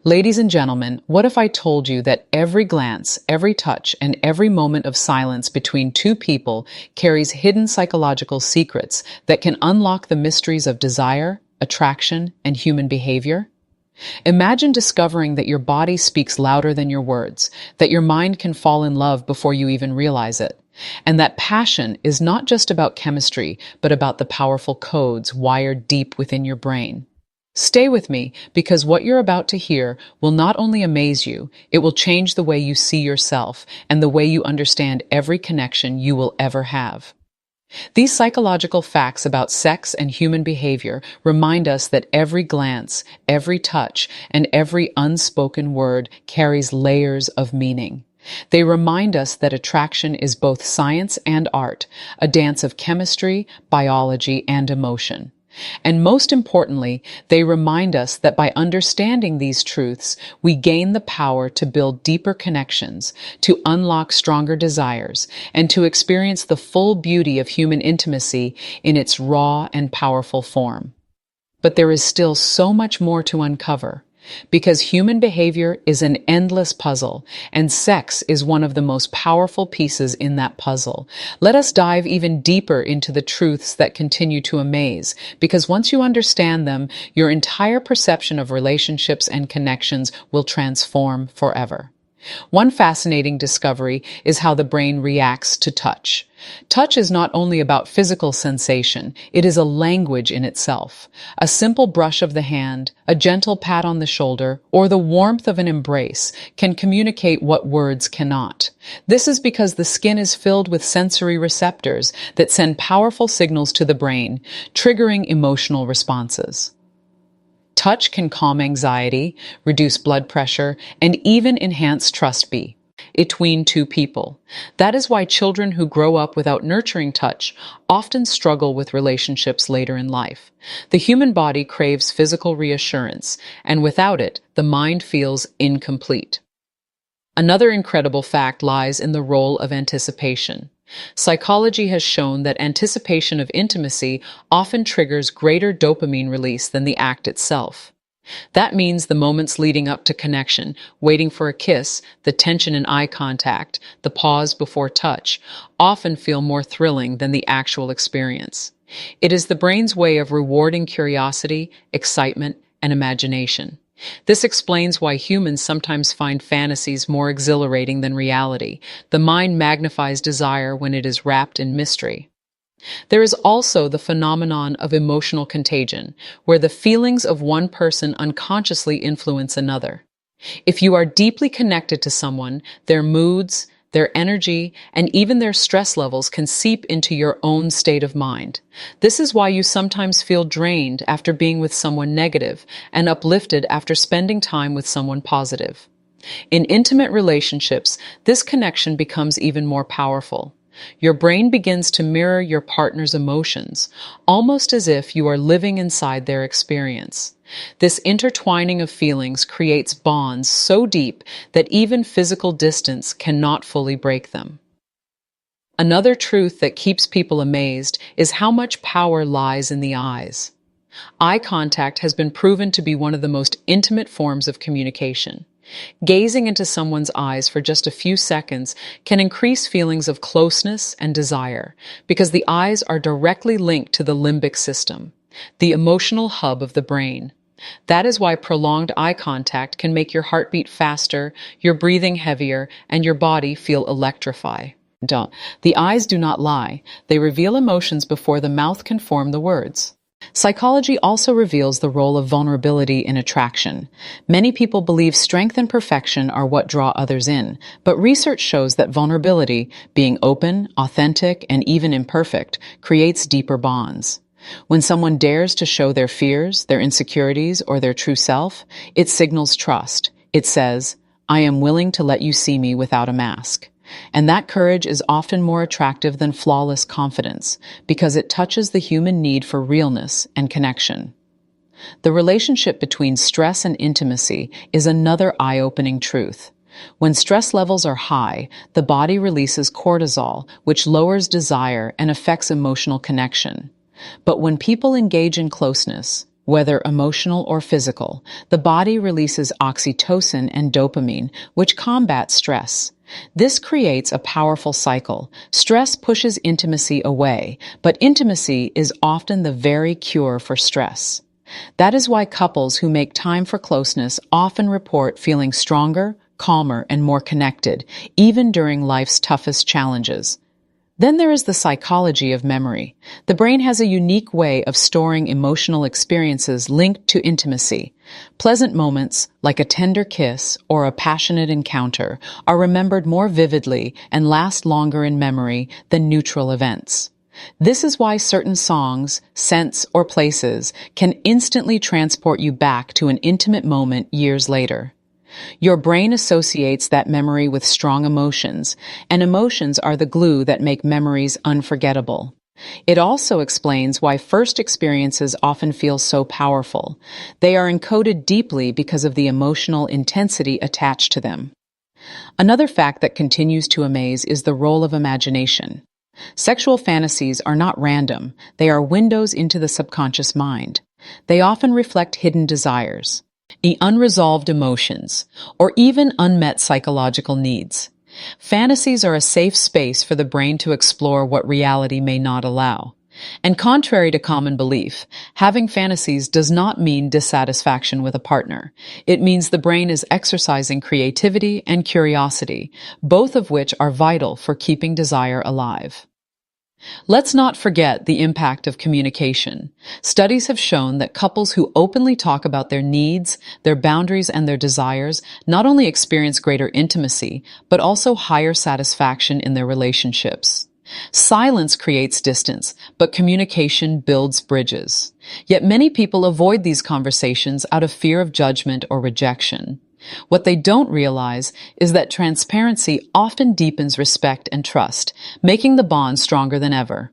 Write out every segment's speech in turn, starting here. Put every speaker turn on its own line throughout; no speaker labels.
Ladies and gentlemen, what if I told you that every glance, every touch, and every moment of silence between two people carries hidden psychological secrets that can unlock the mysteries of desire, attraction, and human behavior? Imagine discovering that your body speaks louder than your words, that your mind can fall in love before you even realize it, and that passion is not just about chemistry, but about the powerful codes wired deep within your brain. Stay with me, because what you're about to hear will not only amaze you, it will change the way you see yourself and the way you understand every connection you will ever have. These psychological facts about sex and human behavior remind us that every glance, every touch, and every unspoken word carries layers of meaning. They remind us that attraction is both science and art, a dance of chemistry, biology, and emotion. And most importantly, they remind us that by understanding these truths, we gain the power to build deeper connections, to unlock stronger desires, and to experience the full beauty of human intimacy in its raw and powerful form. But there is still so much more to uncover, because human behavior is an endless puzzle, and sex is one of the most powerful pieces in that puzzle. Let us dive even deeper into the truths that continue to amaze, because once you understand them, your entire perception of relationships and connections will transform forever. One fascinating discovery is how the brain reacts to touch. Touch is not only about physical sensation, it is a language in itself. A simple brush of the hand, a gentle pat on the shoulder, or the warmth of an embrace can communicate what words cannot. This is because the skin is filled with sensory receptors that send powerful signals to the brain, triggering emotional responses. Touch can calm anxiety, reduce blood pressure, and even enhance trust between two people. That is why children who grow up without nurturing touch often struggle with relationships later in life. The human body craves physical reassurance, and without it, the mind feels incomplete. Another incredible fact lies in the role of anticipation. Psychology has shown that anticipation of intimacy often triggers greater dopamine release than the act itself. That means the moments leading up to connection, waiting for a kiss, the tension in eye contact, the pause before touch, often feel more thrilling than the actual experience. It is the brain's way of rewarding curiosity, excitement, and imagination. This explains why humans sometimes find fantasies more exhilarating than reality. The mind magnifies desire when it is wrapped in mystery. There is also the phenomenon of emotional contagion, where the feelings of one person unconsciously influence another. If you are deeply connected to someone, their moods, their energy, and even their stress levels can seep into your own state of mind. This is why you sometimes feel drained after being with someone negative and uplifted after spending time with someone positive. In intimate relationships, this connection becomes even more powerful. Your brain begins to mirror your partner's emotions, almost as if you are living inside their experience. This intertwining of feelings creates bonds so deep that even physical distance cannot fully break them. Another truth that keeps people amazed is how much power lies in the eyes. Eye contact has been proven to be one of the most intimate forms of communication. Gazing into someone's eyes for just a few seconds can increase feelings of closeness and desire, because the eyes are directly linked to the limbic system, the emotional hub of the brain. That is why prolonged eye contact can make your heartbeat faster, your breathing heavier, and your body feel electrified. The eyes do not lie. They reveal emotions before the mouth can form the words. Psychology also reveals the role of vulnerability in attraction. Many people believe strength and perfection are what draw others in, but research shows that vulnerability, being open, authentic, and even imperfect, creates deeper bonds. When someone dares to show their fears, their insecurities, or their true self, it signals trust. It says, "I am willing to let you see me without a mask." And that courage is often more attractive than flawless confidence, because it touches the human need for realness and connection. The relationship between stress and intimacy is another eye-opening truth. When stress levels are high, the body releases cortisol, which lowers desire and affects emotional connection. But when people engage in closeness, Whether emotional or physical, the body releases oxytocin and dopamine, which combat stress. This creates a powerful cycle. Stress pushes intimacy away, but intimacy is often the very cure for stress. That is why couples who make time for closeness often report feeling stronger, calmer, and more connected, even during life's toughest challenges. Then there is the psychology of memory. The brain has a unique way of storing emotional experiences linked to intimacy. Pleasant moments, like a tender kiss or a passionate encounter, are remembered more vividly and last longer in memory than neutral events. This is why certain songs, scents, or places can instantly transport you back to an intimate moment years later. Your brain associates that memory with strong emotions, and emotions are the glue that make memories unforgettable. It also explains why first experiences often feel so powerful. They are encoded deeply because of the emotional intensity attached to them. Another fact that continues to amaze is the role of imagination. Sexual fantasies are not random, they are windows into the subconscious mind. They often reflect hidden desires, unresolved emotions, or even unmet psychological needs. Fantasies are a safe space for the brain to explore what reality may not allow. And contrary to common belief, having fantasies does not mean dissatisfaction with a partner. It means the brain is exercising creativity and curiosity, both of which are vital for keeping desire alive. Let's not forget the impact of communication. Studies have shown that couples who openly talk about their needs, their boundaries, and their desires not only experience greater intimacy, but also higher satisfaction in their relationships. Silence creates distance, but communication builds bridges. Yet many people avoid these conversations out of fear of judgment or rejection. What they don't realize is that transparency often deepens respect and trust, making the bond stronger than ever.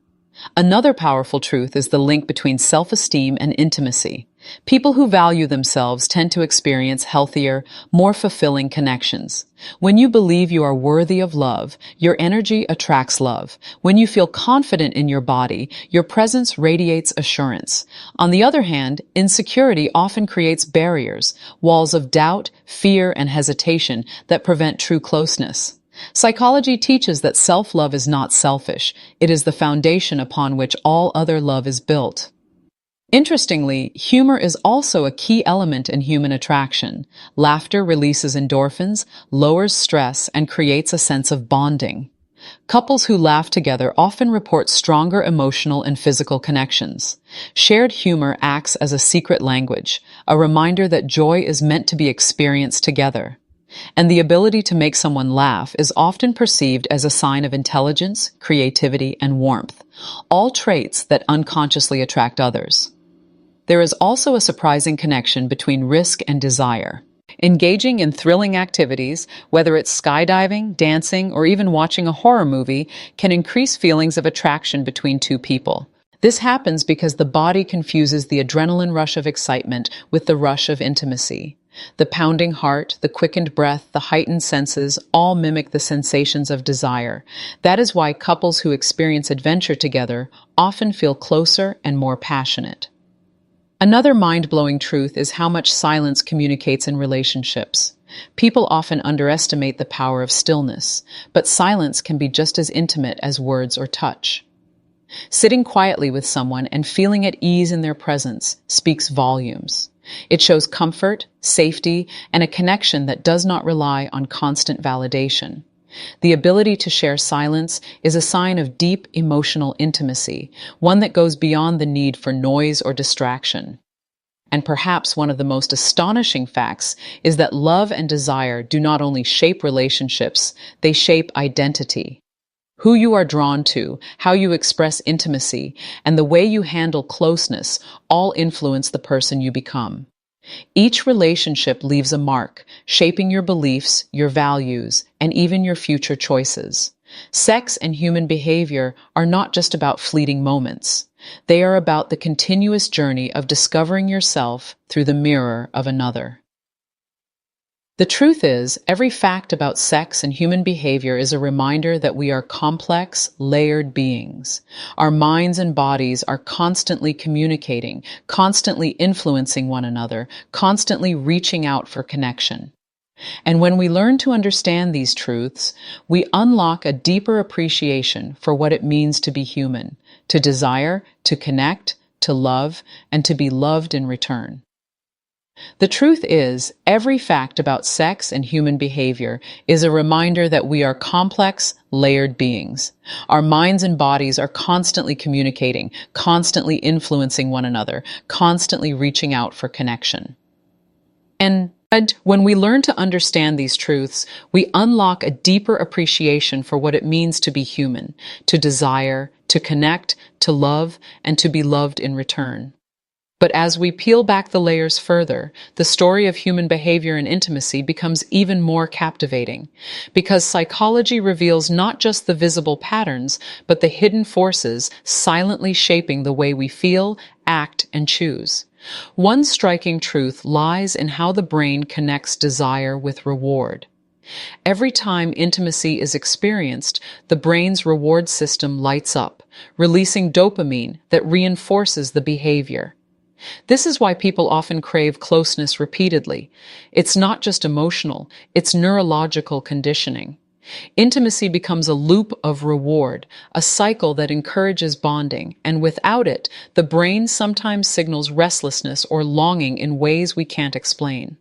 Another powerful truth is the link between self-esteem and intimacy. People who value themselves tend to experience healthier, more fulfilling connections. When you believe you are worthy of love, your energy attracts love. When you feel confident in your body, your presence radiates assurance. On the other hand, insecurity often creates barriers, walls of doubt, fear, and hesitation that prevent true closeness. Psychology teaches that self-love is not selfish. It is the foundation upon which all other love is built. Interestingly, humor is also a key element in human attraction. Laughter releases endorphins, lowers stress, and creates a sense of bonding. Couples who laugh together often report stronger emotional and physical connections. Shared humor acts as a secret language, a reminder that joy is meant to be experienced together. And the ability to make someone laugh is often perceived as a sign of intelligence, creativity, and warmth, all traits that unconsciously attract others. There is also a surprising connection between risk and desire. Engaging in thrilling activities, whether it's skydiving, dancing, or even watching a horror movie, can increase feelings of attraction between two people. This happens because the body confuses the adrenaline rush of excitement with the rush of intimacy. The pounding heart, the quickened breath, the heightened senses all mimic the sensations of desire. That is why couples who experience adventure together often feel closer and more passionate. Another mind-blowing truth is how much silence communicates in relationships. People often underestimate the power of stillness, but silence can be just as intimate as words or touch. Sitting quietly with someone and feeling at ease in their presence speaks volumes. It shows comfort, safety, and a connection that does not rely on constant validation. The ability to share silence is a sign of deep emotional intimacy, one that goes beyond the need for noise or distraction. And perhaps one of the most astonishing facts is that love and desire do not only shape relationships, they shape identity. Who you are drawn to, how you express intimacy, and the way you handle closeness all influence the person you become. Each relationship leaves a mark, shaping your beliefs, your values, and even your future choices. Sex and human behavior are not just about fleeting moments. They are about the continuous journey of discovering yourself through the mirror of another. The truth is, every fact about sex and human behavior is a reminder that we are complex, layered beings. Our minds and bodies are constantly communicating, constantly influencing one another, constantly reaching out for connection. And when we learn to understand these truths, we unlock a deeper appreciation for what it means to be human, to desire, to connect, to love, and to be loved in return. The truth is, every fact about sex and human behavior is a reminder that we are complex, layered beings. Our minds and bodies are constantly communicating, constantly influencing one another, constantly reaching out for connection. And when we learn to understand these truths, we unlock a deeper appreciation for what it means to be human, to desire, to connect, to love, and to be loved in return. But as we peel back the layers further, the story of human behavior and intimacy becomes even more captivating, because psychology reveals not just the visible patterns, but the hidden forces silently shaping the way we feel, act, and choose. One striking truth lies in how the brain connects desire with reward. Every time intimacy is experienced, the brain's reward system lights up, releasing dopamine that reinforces the behavior. This is why people often crave closeness repeatedly. It's not just emotional, it's neurological conditioning. Intimacy becomes a loop of reward, a cycle that encourages bonding, and without it, the brain sometimes signals restlessness or longing in ways we can't explain.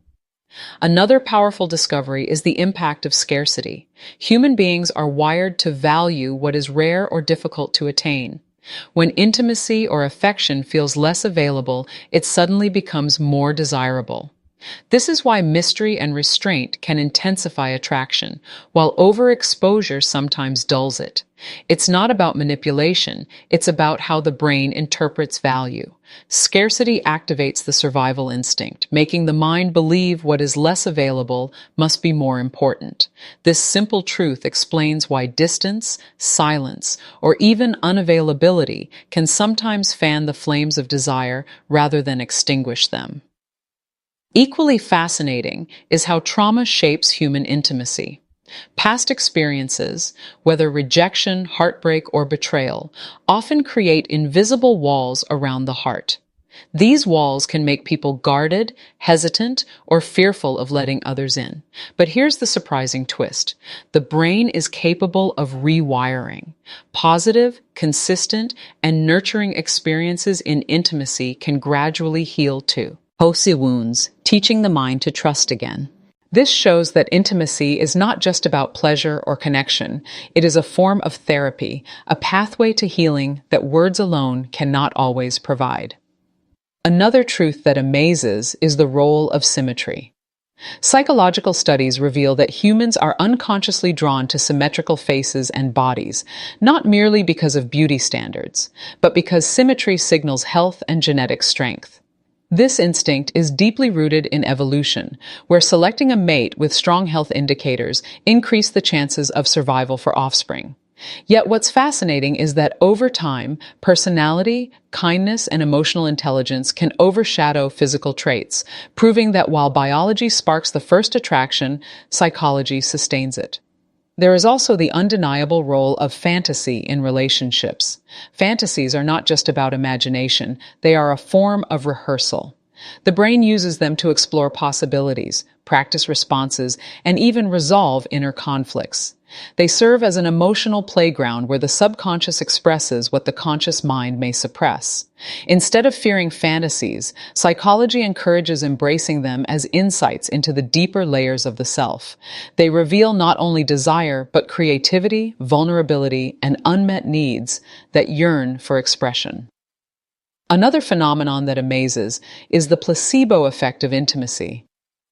Another powerful discovery is the impact of scarcity. Human beings are wired to value what is rare or difficult to attain. When intimacy or affection feels less available, it suddenly becomes more desirable. This is why mystery and restraint can intensify attraction, while overexposure sometimes dulls it. It's not about manipulation, it's about how the brain interprets value. Scarcity activates the survival instinct, making the mind believe what is less available must be more important. This simple truth explains why distance, silence, or even unavailability can sometimes fan the flames of desire rather than extinguish them. Equally fascinating is how trauma shapes human intimacy. Past experiences, whether rejection, heartbreak, or betrayal, often create invisible walls around the heart. These walls can make people guarded, hesitant, or fearful of letting others in. But here's the surprising twist. The brain is capable of rewiring. Positive, consistent, and nurturing experiences in intimacy can gradually heal too. Hosi wounds, teaching the mind to trust again. This shows that intimacy is not just about pleasure or connection. It is a form of therapy, a pathway to healing that words alone cannot always provide. Another truth that amazes is the role of symmetry. Psychological studies reveal that humans are unconsciously drawn to symmetrical faces and bodies, not merely because of beauty standards, but because symmetry signals health and genetic strength. This instinct is deeply rooted in evolution, where selecting a mate with strong health indicators increase the chances of survival for offspring. Yet what's fascinating is that over time, personality, kindness, and emotional intelligence can overshadow physical traits, proving that while biology sparks the first attraction, psychology sustains it. There is also the undeniable role of fantasy in relationships. Fantasies are not just about imagination, they are a form of rehearsal. The brain uses them to explore possibilities, practice responses, and even resolve inner conflicts. They serve as an emotional playground where the subconscious expresses what the conscious mind may suppress. Instead of fearing fantasies, psychology encourages embracing them as insights into the deeper layers of the self. They reveal not only desire, but creativity, vulnerability, and unmet needs that yearn for expression. Another phenomenon that amazes is the placebo effect of intimacy.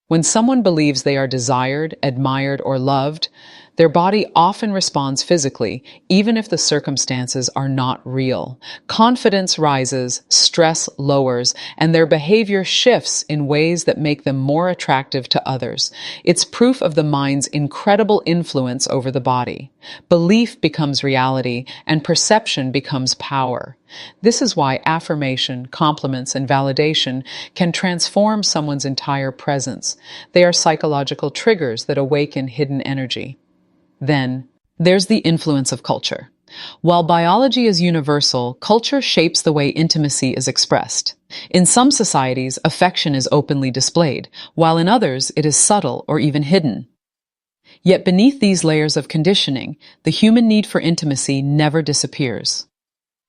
When someone believes they are desired, admired, or loved, Their body often responds physically, even if the circumstances are not real. Confidence rises, stress lowers, and their behavior shifts in ways that make them more attractive to others. It's proof of the mind's incredible influence over the body. Belief becomes reality, and perception becomes power. This is why affirmation, compliments, and validation can transform someone's entire presence. They are psychological triggers that awaken hidden energy. Then, there's the influence of culture. While biology is universal, culture shapes the way intimacy is expressed. In some societies, affection is openly displayed, while in others, it is subtle or even hidden. Yet beneath these layers of conditioning, the human need for intimacy never disappears.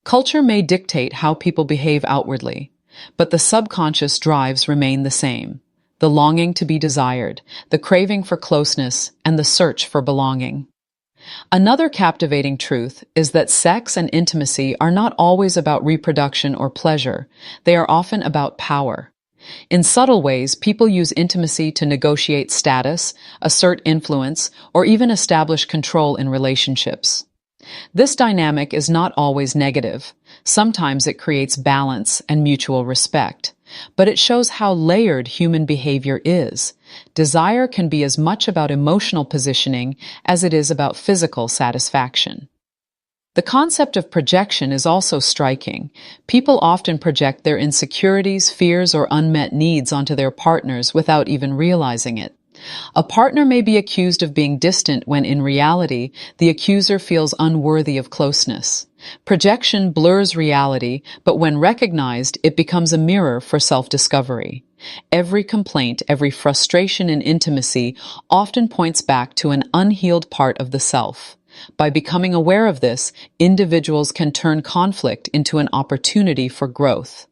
Culture may dictate how people behave outwardly, but the subconscious drives remain the same. The longing to be desired, the craving for closeness, and the search for belonging. Another captivating truth is that sex and intimacy are not always about reproduction or pleasure. They are often about power. In subtle ways, people use intimacy to negotiate status, assert influence, or even establish control in relationships. This dynamic is not always negative. Sometimes it creates balance and mutual respect. But it shows how layered human behavior is. Desire can be as much about emotional positioning as it is about physical satisfaction. The concept of projection is also striking. People often project their insecurities, fears, or unmet needs onto their partners without even realizing it. A partner may be accused of being distant when in reality, the accuser feels unworthy of closeness. Projection blurs reality, but when recognized, it becomes a mirror for self-discovery. Every complaint, every frustration in intimacy often points back to an unhealed part of the self. By becoming aware of this, individuals can turn conflict into an opportunity for growth.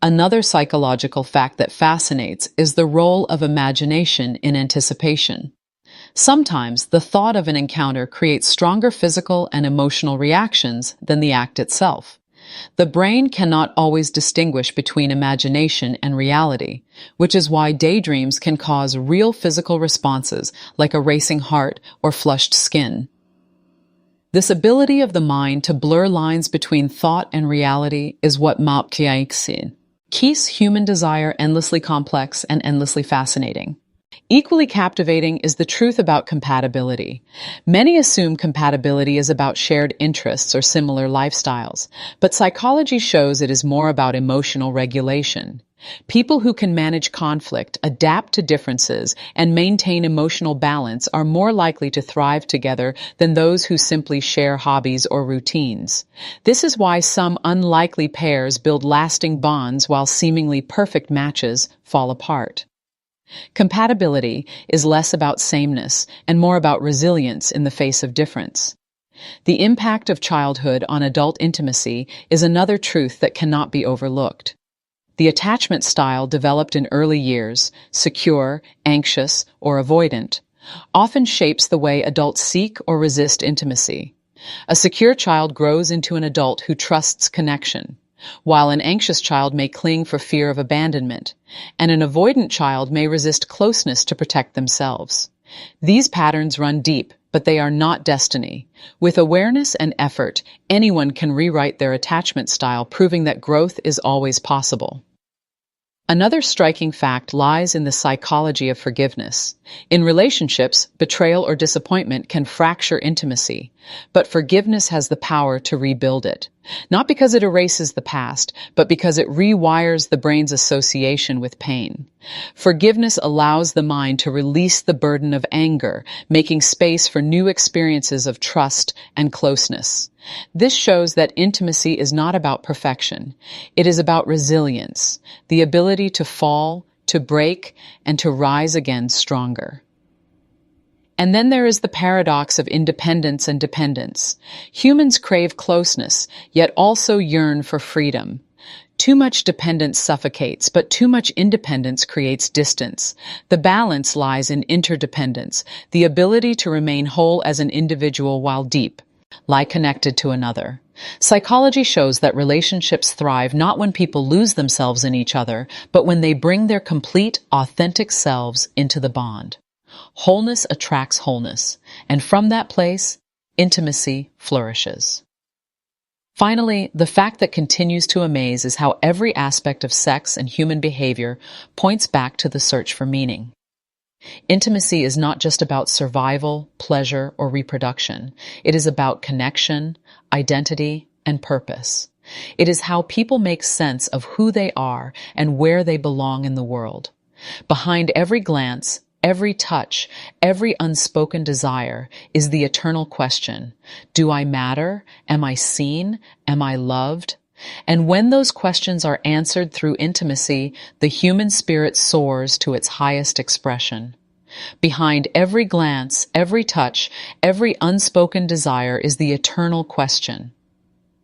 Another psychological fact that fascinates is the role of imagination in anticipation. Sometimes the thought of an encounter creates stronger physical and emotional reactions than the act itself. The brain cannot always distinguish between imagination and reality, which is why daydreams can cause real physical responses like a racing heart or flushed skin. This ability of the mind to blur lines between thought and reality is what keeps human desire endlessly complex and endlessly fascinating. Equally captivating is the truth about compatibility. Many assume compatibility is about shared interests or similar lifestyles, but psychology shows it is more about emotional regulation. People who can manage conflict, adapt to differences, and maintain emotional balance are more likely to thrive together than those who simply share hobbies or routines. This is why some unlikely pairs build lasting bonds while seemingly perfect matches fall apart. Compatibility is less about sameness and more about resilience in the face of difference. The impact of childhood on adult intimacy is another truth that cannot be overlooked. The attachment style developed in early years, secure, anxious, or avoidant, often shapes the way adults seek or resist intimacy. A secure child grows into an adult who trusts connection, while an anxious child may cling for fear of abandonment, and an avoidant child may resist closeness to protect themselves. These patterns run deep, but they are not destiny. With awareness and effort, anyone can rewrite their attachment style, proving that growth is always possible. Another striking fact lies in the psychology of forgiveness. In relationships, betrayal or disappointment can fracture intimacy, but forgiveness has the power to rebuild it. Not because it erases the past, but because it rewires the brain's association with pain. Forgiveness allows the mind to release the burden of anger, making space for new experiences of trust and closeness. This shows that intimacy is not about perfection. It is about resilience, the ability to fall, to break, and to rise again stronger. And then there is the paradox of independence and dependence. Humans crave closeness, yet also yearn for freedom. Too much dependence suffocates, but too much independence creates distance. The balance lies in interdependence, the ability to remain whole as an individual while deep, lie connected to another. Psychology shows that relationships thrive not when people lose themselves in each other, but when they bring their complete, authentic selves into the bond. Wholeness attracts wholeness, and from that place, intimacy flourishes. Finally, the fact that continues to amaze is how every aspect of sex and human behavior points back to the search for meaning. Intimacy is not just about survival, pleasure, or reproduction. It is about connection, identity, and purpose. It is how people make sense of who they are and where they belong in the world. Behind every glance, every touch, every unspoken desire is the eternal question: do I matter? Am I seen? Am I loved? And when those questions are answered through intimacy, the human spirit soars to its highest expression. Behind every glance, every touch, every unspoken desire is the eternal question: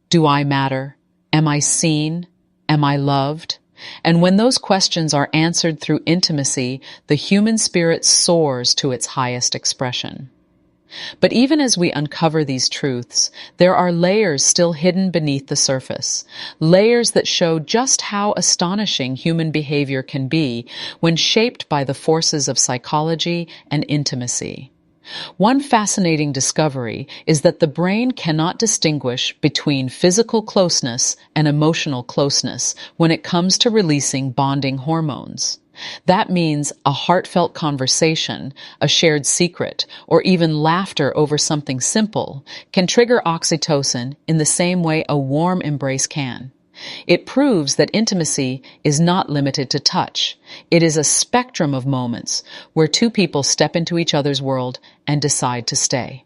do I matter? Am I seen? Am I loved? And when those questions are answered through intimacy, the human spirit soars to its highest expression. But even as we uncover these truths, there are layers still hidden beneath the surface, layers that show just how astonishing human behavior can be when shaped by the forces of psychology and intimacy. One fascinating discovery is that the brain cannot distinguish between physical closeness and emotional closeness when it comes to releasing bonding hormones. That means a heartfelt conversation, a shared secret, or even laughter over something simple can trigger oxytocin in the same way a warm embrace can. It proves that intimacy is not limited to touch. It is a spectrum of moments where two people step into each other's world and decide to stay.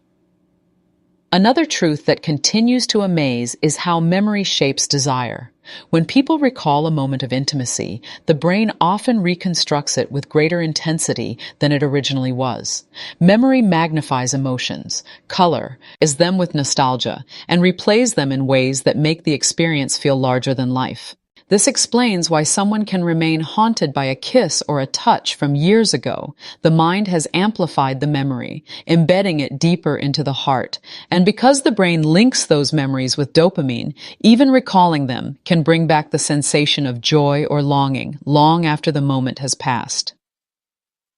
Another truth that continues to amaze is how memory shapes desire. When people recall a moment of intimacy, the brain often reconstructs it with greater intensity than it originally was. Memory magnifies emotions, colors them with nostalgia, and replays them in ways that make the experience feel larger than life. This explains why someone can remain haunted by a kiss or a touch from years ago. The mind has amplified the memory, embedding it deeper into the heart. And because the brain links those memories with dopamine, even recalling them can bring back the sensation of joy or longing long after the moment has passed.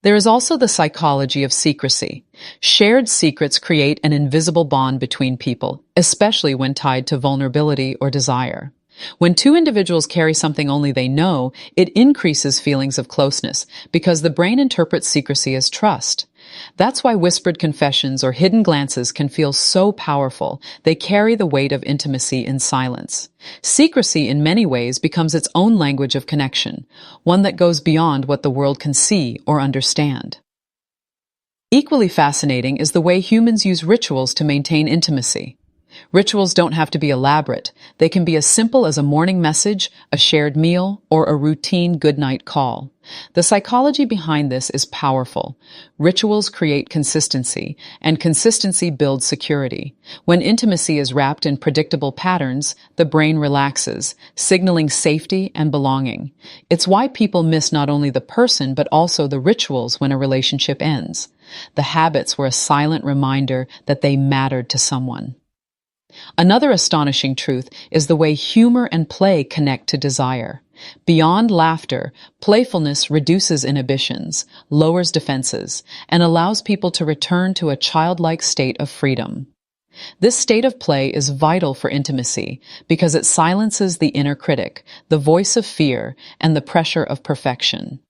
There is also the psychology of secrecy. Shared secrets create an invisible bond between people, especially when tied to vulnerability or desire. When two individuals carry something only they know, it increases feelings of closeness because the brain interprets secrecy as trust. That's why whispered confessions or hidden glances can feel so powerful. They carry the weight of intimacy in silence. Secrecy, in many ways, becomes its own language of connection, one that goes beyond what the world can see or understand. Equally fascinating is the way humans use rituals to maintain intimacy. Rituals don't have to be elaborate. They can be as simple as a morning message, a shared meal, or a routine goodnight call. The psychology behind this is powerful. Rituals create consistency, and consistency builds security. When intimacy is wrapped in predictable patterns, the brain relaxes, signaling safety and belonging. It's why people miss not only the person but also the rituals when a relationship ends. The habits were a silent reminder that they mattered to someone. Another astonishing truth is the way humor and play connect to desire. Beyond laughter, playfulness reduces inhibitions, lowers defenses, and allows people to return to a childlike state of freedom. This state of play is vital for intimacy because it silences the inner critic, the voice of fear, and the pressure of perfection.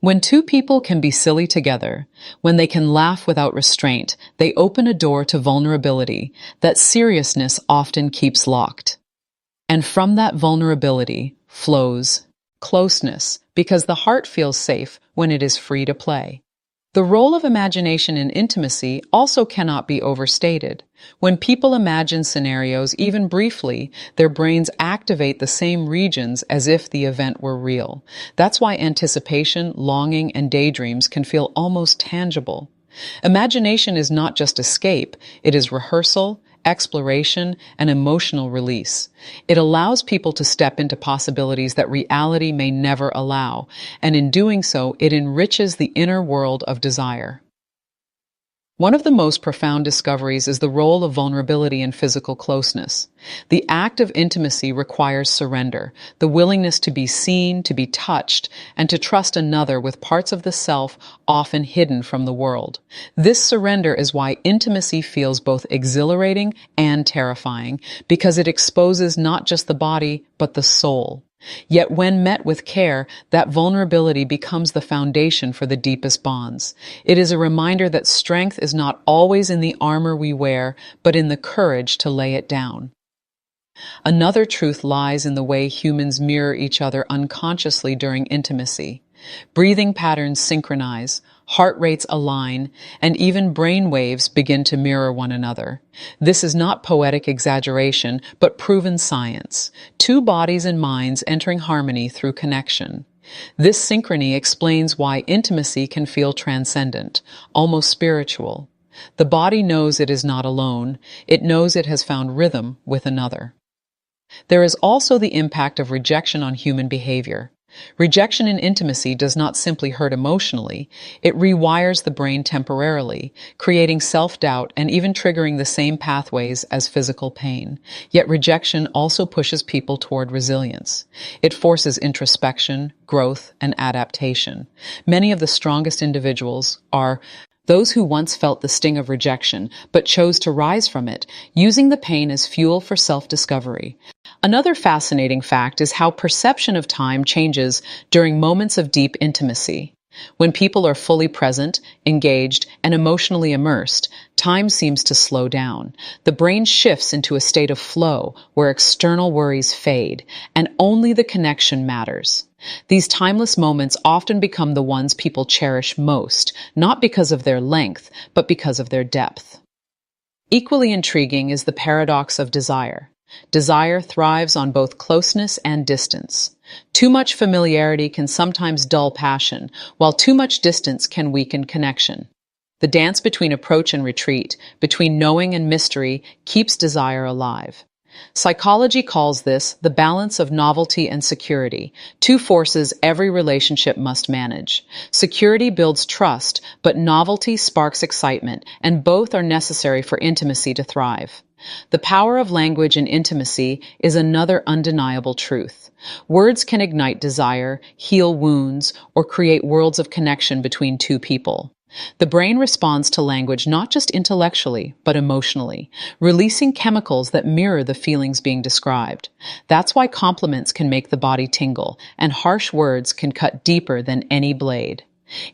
When two people can be silly together, when they can laugh without restraint, they open a door to vulnerability that seriousness often keeps locked. And from that vulnerability flows closeness, because the heart feels safe when it is free to play. The role of imagination in intimacy also cannot be overstated. When people imagine scenarios, even briefly, their brains activate the same regions as if the event were real. That's why anticipation, longing, and daydreams can feel almost tangible. Imagination is not just escape, it is rehearsal, exploration, and emotional release. It allows people to step into possibilities that reality may never allow, and in doing so, it enriches the inner world of desire. One of the most profound discoveries is the role of vulnerability in physical closeness. The act of intimacy requires surrender, the willingness to be seen, to be touched, and to trust another with parts of the self often hidden from the world. This surrender is why intimacy feels both exhilarating and terrifying, because it exposes not just the body, but the soul. Yet when met with care, that vulnerability becomes the foundation for the deepest bonds. It is a reminder that strength is not always in the armor we wear, but in the courage to lay it down. Another truth lies in the way humans mirror each other unconsciously during intimacy. Breathing patterns synchronize, heart rates align, and even brain waves begin to mirror one another. This is not poetic exaggeration, but proven science. Two bodies and minds entering harmony through connection. This synchrony explains why intimacy can feel transcendent, almost spiritual. The body knows it is not alone. It knows it has found rhythm with another. There is also the impact of rejection on human behavior. Rejection in intimacy does not simply hurt emotionally, it rewires the brain temporarily, creating self-doubt and even triggering the same pathways as physical pain. Yet rejection also pushes people toward resilience. It forces introspection, growth, and adaptation. Many of the strongest individuals are those who once felt the sting of rejection, but chose to rise from it, using the pain as fuel for self-discovery. Another fascinating fact is how perception of time changes during moments of deep intimacy. When people are fully present, engaged, and emotionally immersed, time seems to slow down. The brain shifts into a state of flow where external worries fade, and only the connection matters. These timeless moments often become the ones people cherish most, not because of their length, but because of their depth. Equally intriguing is the paradox of desire. Desire thrives on both closeness and distance. Too much familiarity can sometimes dull passion, while too much distance can weaken connection. The dance between approach and retreat, between knowing and mystery, keeps desire alive. Psychology calls this the balance of novelty and security, two forces every relationship must manage. Security builds trust, but novelty sparks excitement, and both are necessary for intimacy to thrive. The power of language in intimacy is another undeniable truth. Words can ignite desire, heal wounds, or create worlds of connection between two people. The brain responds to language not just intellectually, but emotionally, releasing chemicals that mirror the feelings being described. That's why compliments can make the body tingle, and harsh words can cut deeper than any blade.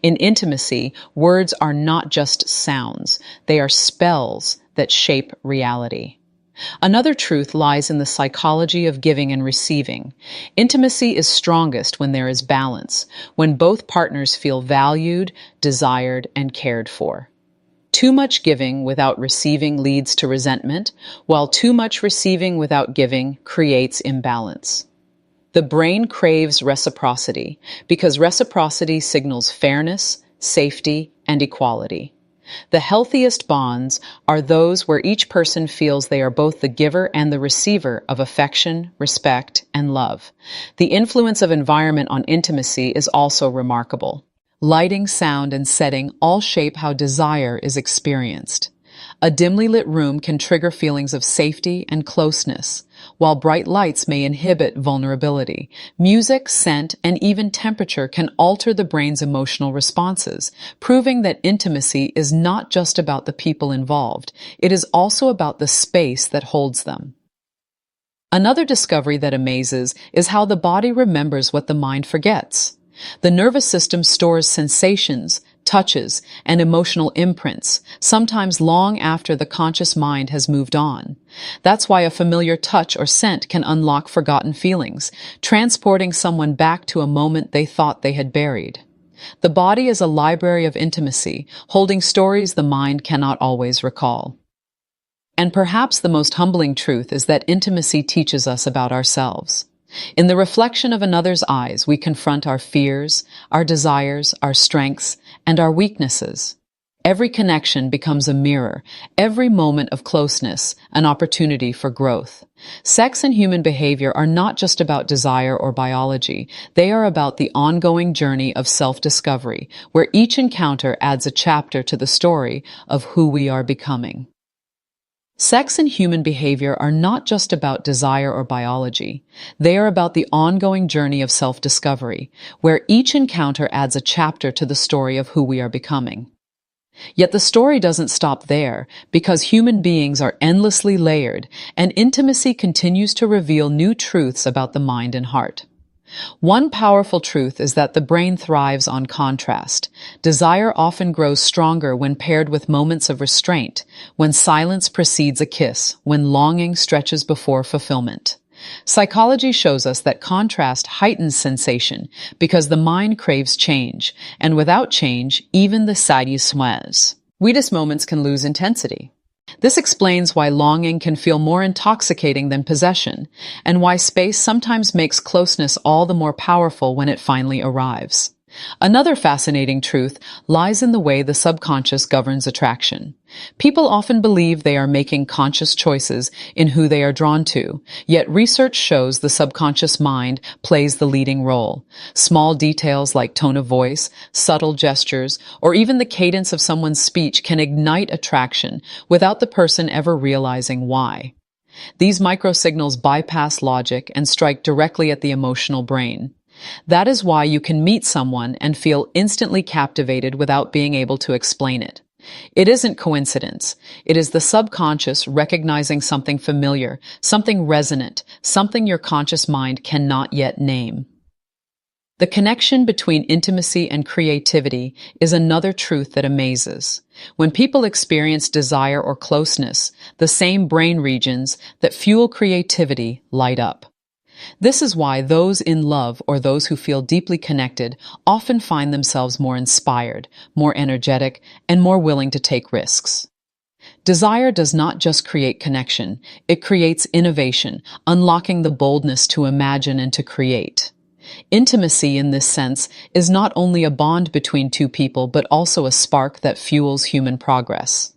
In intimacy, words are not just sounds, they are spells that shape reality. Another truth lies in the psychology of giving and receiving. Intimacy is strongest when there is balance, when both partners feel valued, desired, and cared for. Too much giving without receiving leads to resentment, while too much receiving without giving creates imbalance. The brain craves reciprocity because reciprocity signals fairness, safety, and equality. The healthiest bonds are those where each person feels they are both the giver and the receiver of affection, respect, and love. The influence of environment on intimacy is also remarkable. Lighting, sound, and setting all shape how desire is experienced. A dimly lit room can trigger feelings of safety and closeness, while bright lights may inhibit vulnerability. Music, scent, and even temperature can alter the brain's emotional responses, proving that intimacy is not just about the people involved, it is also about the space that holds them. Another discovery that amazes is how the body remembers what the mind forgets. The nervous system stores sensations, touches, and emotional imprints, sometimes long after the conscious mind has moved on. That's why a familiar touch or scent can unlock forgotten feelings, transporting someone back to a moment they thought they had buried. The body is a library of intimacy, holding stories the mind cannot always recall. And perhaps the most humbling truth is that intimacy teaches us about ourselves. In the reflection of another's eyes, we confront our fears, our desires, our strengths, and our weaknesses. every connection becomes a mirror, every moment of closeness an opportunity for growth. Sex and human behavior are not just about desire or biology. They are about the ongoing journey of self-discovery, where each encounter adds a chapter to the story of who we are becoming. Sex and human behavior are not just about desire or biology. They are about the ongoing journey of self-discovery, where each encounter adds a chapter to the story of who we are becoming. Yet the story doesn't stop there, because human beings are endlessly layered, and intimacy continues to reveal new truths about the mind and heart. One powerful truth is that the brain thrives on contrast. Desire often grows stronger when paired with moments of restraint, when silence precedes a kiss, when longing stretches before fulfillment. Psychology shows us that contrast heightens sensation because the mind craves change, and without change, even the sweetest moments can lose intensity. This explains why longing can feel more intoxicating than possession, and why space sometimes makes closeness all the more powerful when it finally arrives. Another fascinating truth lies in the way the subconscious governs attraction. People often believe they are making conscious choices in who they are drawn to, yet research shows the subconscious mind plays the leading role. Small details like tone of voice, subtle gestures, or even the cadence of someone's speech can ignite attraction without the person ever realizing why. These microsignals bypass logic and strike directly at the emotional brain. That is why you can meet someone and feel instantly captivated without being able to explain it. It isn't coincidence. It is the subconscious recognizing something familiar, something resonant, something your conscious mind cannot yet name. The connection between intimacy and creativity is another truth that amazes. When people experience desire or closeness, the same brain regions that fuel creativity light up. This is why those in love or those who feel deeply connected often find themselves more inspired, more energetic, and more willing to take risks. Desire does not just create connection, it creates innovation, unlocking the boldness to imagine and to create. Intimacy, in this sense, is not only a bond between two people, but also a spark that fuels human progress.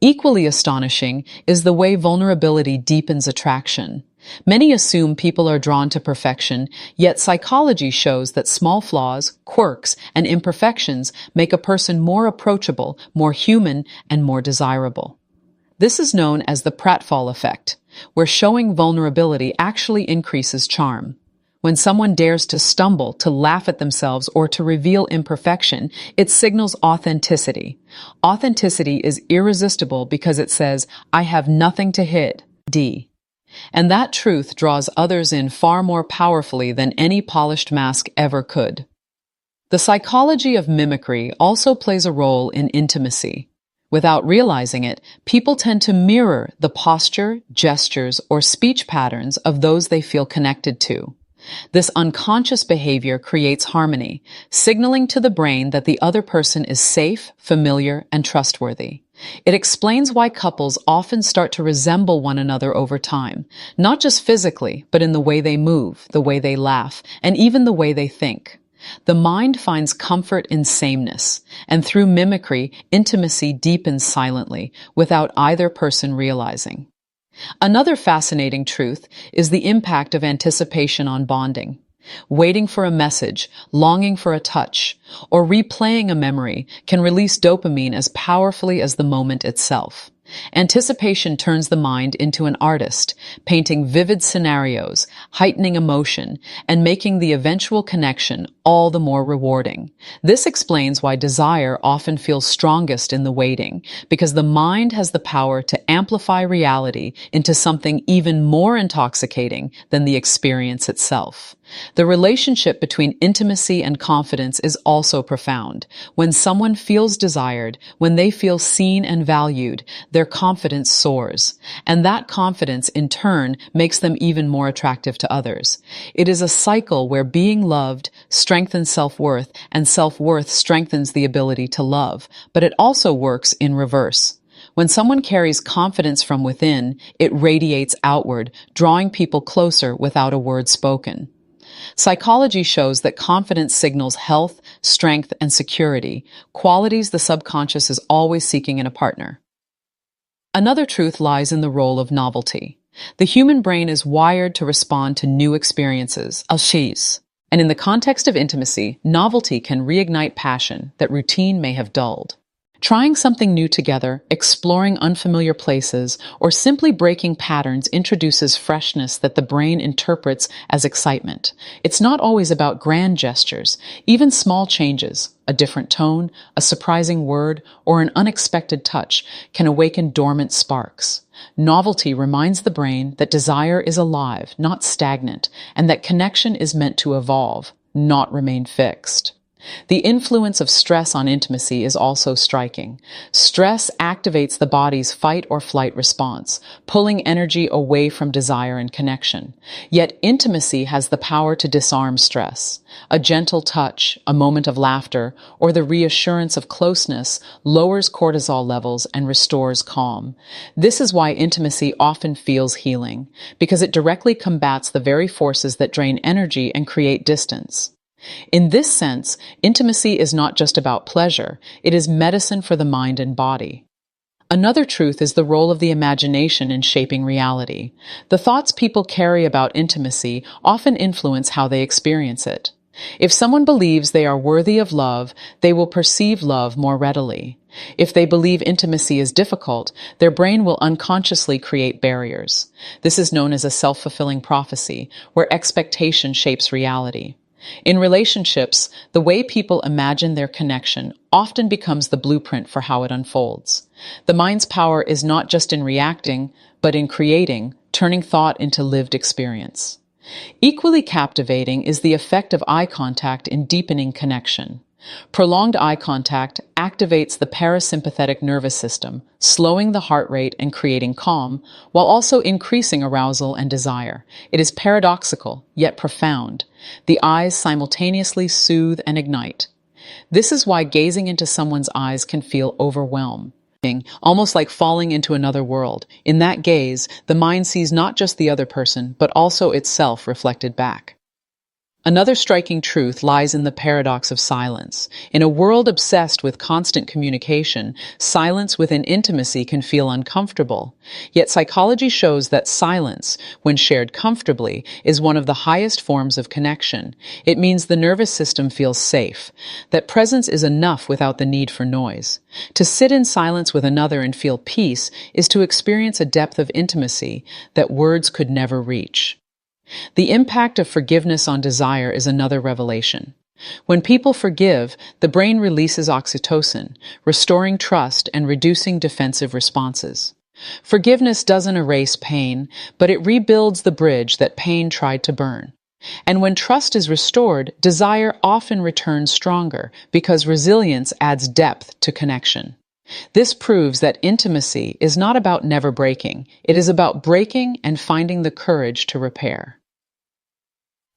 Equally astonishing is the way vulnerability deepens attraction. Many assume people are drawn to perfection, yet psychology shows that small flaws, quirks, and imperfections make a person more approachable, more human, and more desirable. This is known as the pratfall effect, where showing vulnerability actually increases charm. When someone dares to stumble, to laugh at themselves, or to reveal imperfection, it signals authenticity. Authenticity is irresistible because it says, "I have nothing to hide." And that truth draws others in far more powerfully than any polished mask ever could. The psychology of mimicry also plays a role in intimacy. Without realizing it, people tend to mirror the posture, gestures, or speech patterns of those they feel connected to. This unconscious behavior creates harmony, signaling to the brain that the other person is safe, familiar, and trustworthy. It explains why couples often start to resemble one another over time, not just physically, but in the way they move, the way they laugh, and even the way they think. The mind finds comfort in sameness, and through mimicry, intimacy deepens silently, without either person realizing. Another fascinating truth is the impact of anticipation on bonding. Waiting for a message, longing for a touch, or replaying a memory can release dopamine as powerfully as the moment itself. Anticipation turns the mind into an artist, painting vivid scenarios, heightening emotion, and making the eventual connection all the more rewarding. This explains why desire often feels strongest in the waiting, because the mind has the power to amplify reality into something even more intoxicating than the experience itself. The relationship between intimacy and confidence is also profound. When someone feels desired, when they feel seen and valued, their confidence soars. And that confidence, in turn, makes them even more attractive to others. It is a cycle where being loved strengthens self-worth, and self-worth strengthens the ability to love. But it also works in reverse. When someone carries confidence from within, it radiates outward, drawing people closer without a word spoken. Psychology shows that confidence signals health, strength, and security, qualities the subconscious is always seeking in a partner. Another truth lies in the role of novelty. The human brain is wired to respond to new experiences, and in the context of intimacy, novelty can reignite passion that routine may have dulled. Trying something new together, exploring unfamiliar places, or simply breaking patterns introduces freshness that the brain interprets as excitement. It's not always about grand gestures. Even small changes, a different tone, a surprising word, or an unexpected touch can awaken dormant sparks. Novelty reminds the brain that desire is alive, not stagnant, and that connection is meant to evolve, not remain fixed. The influence of stress on intimacy is also striking. Stress activates the body's fight or flight response, pulling energy away from desire and connection. Yet intimacy has the power to disarm stress. A gentle touch, a moment of laughter, or the reassurance of closeness lowers cortisol levels and restores calm. This is why intimacy often feels healing, because it directly combats the very forces that drain energy and create distance. In this sense, intimacy is not just about pleasure, it is medicine for the mind and body. Another truth is the role of the imagination in shaping reality. The thoughts people carry about intimacy often influence how they experience it. If someone believes they are worthy of love, they will perceive love more readily. If they believe intimacy is difficult, their brain will unconsciously create barriers. This is known as a self-fulfilling prophecy, where expectation shapes reality. In relationships, the way people imagine their connection often becomes the blueprint for how it unfolds. The mind's power is not just in reacting, but in creating, turning thought into lived experience. Equally captivating is the effect of eye contact in deepening connection. Prolonged eye contact activates the parasympathetic nervous system, slowing the heart rate and creating calm, while also increasing arousal and desire. It is paradoxical, yet profound. The eyes simultaneously soothe and ignite. This is why gazing into someone's eyes can feel overwhelming, almost like falling into another world. In that gaze, the mind sees not just the other person, but also itself reflected back. Another striking truth lies in the paradox of silence. In a world obsessed with constant communication, silence within intimacy can feel uncomfortable. Yet psychology shows that silence, when shared comfortably, is one of the highest forms of connection. It means the nervous system feels safe, that presence is enough without the need for noise. To sit in silence with another and feel peace is to experience a depth of intimacy that words could never reach. The impact of forgiveness on desire is another revelation. When people forgive, the brain releases oxytocin, restoring trust and reducing defensive responses. Forgiveness doesn't erase pain, but it rebuilds the bridge that pain tried to burn. And when trust is restored, desire often returns stronger because resilience adds depth to connection. This proves that intimacy is not about never breaking. It is about breaking and finding the courage to repair.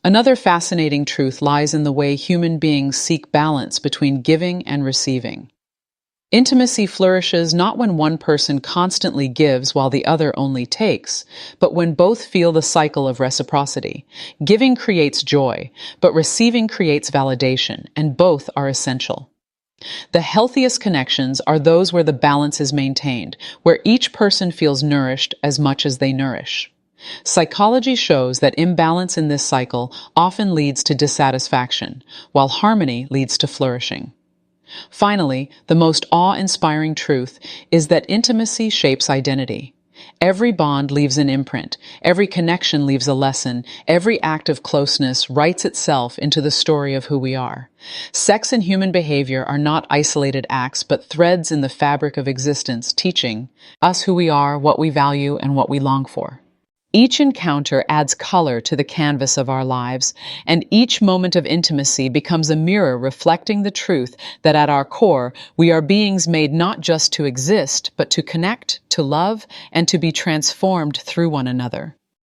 Another fascinating truth lies in the way human beings seek balance between giving and receiving. Intimacy flourishes not when one person constantly gives while the other only takes, but when both feel the cycle of reciprocity. Giving creates joy, but receiving creates validation, and both are essential. The healthiest connections are those where the balance is maintained, where each person feels nourished as much as they nourish. Psychology shows that imbalance in this cycle often leads to dissatisfaction, while harmony leads to flourishing. Finally, the most awe-inspiring truth is that intimacy shapes identity. Every bond leaves an imprint, every connection leaves a lesson, every act of closeness writes itself into the story of who we are. Sex and human behavior are not isolated acts, but threads in the fabric of existence, teaching us who we are, what we value, and what we long for. Each encounter adds color to the canvas of our lives, and each moment of intimacy becomes a mirror reflecting the truth that at our core, we are beings made not just to exist, but to connect, to love, and to be transformed through one another.